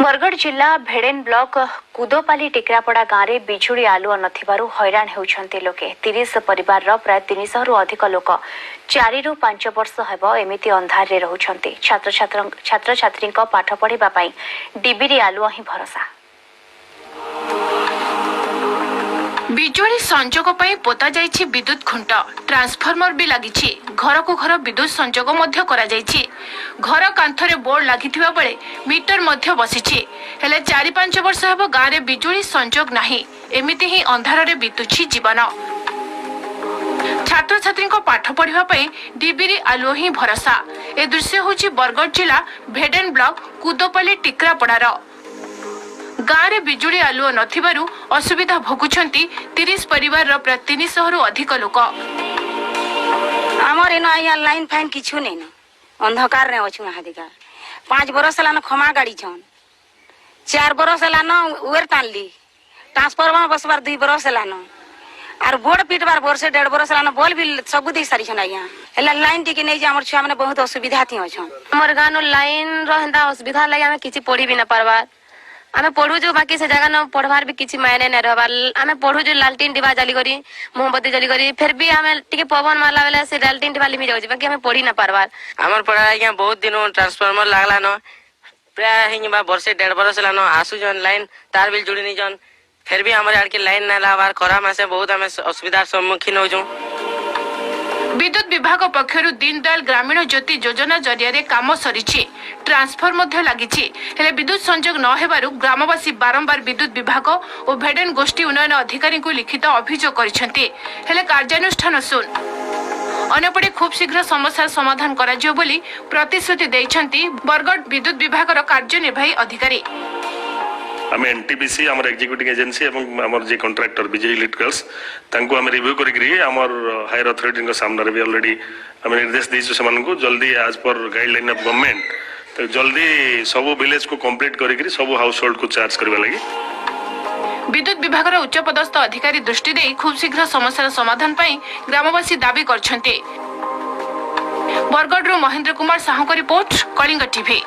बरगढ़ जिला भेडेन ब्लॉक कुदोपाली टिकरापड़ा गांव में बिजुली आलुआ नथिबारु हैरान होउछन्ते लोके 30 परिवार प्राय 300 रु अधिक लोक 4 रु 5 वर्ष हेब एमिति अंधार रे रहुछन्ते। छात्र छात्री पाठ पढ़िबा पई डिबिरी आलुआ ही भरोसा। बिजुली संजोग पई पोता जाइछि विद्युत खुंट, ट्रांसफार्मर भी लागिछि। घर को घर विद्युत संजोग मध्य करा जाइछि। घर कांथरे बोर्ड लागिथिबा बेले मीटर मध्य बसिछि। हेले 4-5 वर्ष हेबो गां रे बिजुली संजोग नाही। एमिति ही अंधार रे बितुछि जीवन। छात्र छात्री पाठ पढ़िबा पई डिबिरी आलुओ ही भरोसा। ए दृश्य होछि बरगढ़ जिला भेडेन ब्लॉक कुदोपाली टिकरापड़ार। गांव में बिजुली आलुओ नथिबारु असुविधा भोगुछन्ती 30 परिवार प्राय 300 रु अधिक लोक। आमर एनो आया लाइन फाइन किछु नै न अंधकार रे अछु हादिका 5 बरस लान खमा गाड़ी छन 4 बरस लान उएर तानली ट्रांसफार्मर बसबार 2 बरस लान आर बोर्ड पिटबार वर्ष 1.5 बरस लान बॉल भी सब दे सारी छन आया एला लाइन टिके नै जे हमर छुआ माने बहुत असुविधा थी अछन। हमर गानो लाइन रहंदा असुविधा लागि हमें किछि पढ़ी भी न परबार। आमे पढ़ू जो बाकी से जगह न पढ़वार भी किछि मायने न रहबार। आमे पढ़ू जो लालटेन डिबा जली करी मोमबत्ती जली करी फिर भी आमे टिके पवन मारला बेले से लालटेन डिबा लिमि जाउछि बाकी हमें पढ़ी न परबार। हमर पढ़ाई के बहुत दिन ट्रांसफार्मर लागला न प्राय हिंगबा वर्ष 1.5 बरस लान आसु जन लाइन तार बिल जुड़ी नि जन फिर भी हमर आड़ के लाइन न लाबार खरा मासे बहुत हमें असुविधार सम्मुखीन हो जो। विद्युत विभाग पक्षरु दीनदयाल ग्रामीण ज्योति योजना जरिया काम सरीछि। ट्रांसफर मध्य लागिछि हेले विद्युत संजोग न हेबारु ग्रामवासी बारंबार विद्युत विभाग और भेडेन गोष्ठी उन्नयन अधिकारी को लिखित अभियोग करिसेंति हेले कार्यानुष्ठान सुन अन्यपटे खूब शीघ्र समस्या समाधान कराजियो बोली प्रतिश्रुति दैछंती बरगढ़ विद्युत विभाग कार्यनिर्वाही अधिकारी। आम एनटीपीसी आम एग्जीक्यूटिव एजेंसी एवं आम जे कॉन्ट्रैक्टर विजय इलेक्ट्रिकल्स तांको आम रिव्यू करी आमर हायर अथॉरिटी सामने भी ऑलरेडी आम निर्देश देइछु सेमानकु जल्दी as per guideline of government तो जल्दी सब विलेज को कंप्लीट करी सब हाउस होल्ड को चार्ज करबा लागि विद्युत विभाग उच्च पदस्थ अधिकारी दृष्टि दे खूब शीघ्र समस्या समाधान पई ग्रामवासी दाबी करछन्ते। बरगढ़ महेंद्र कुमार साहू को रिपोर्ट कलिंग टीवी।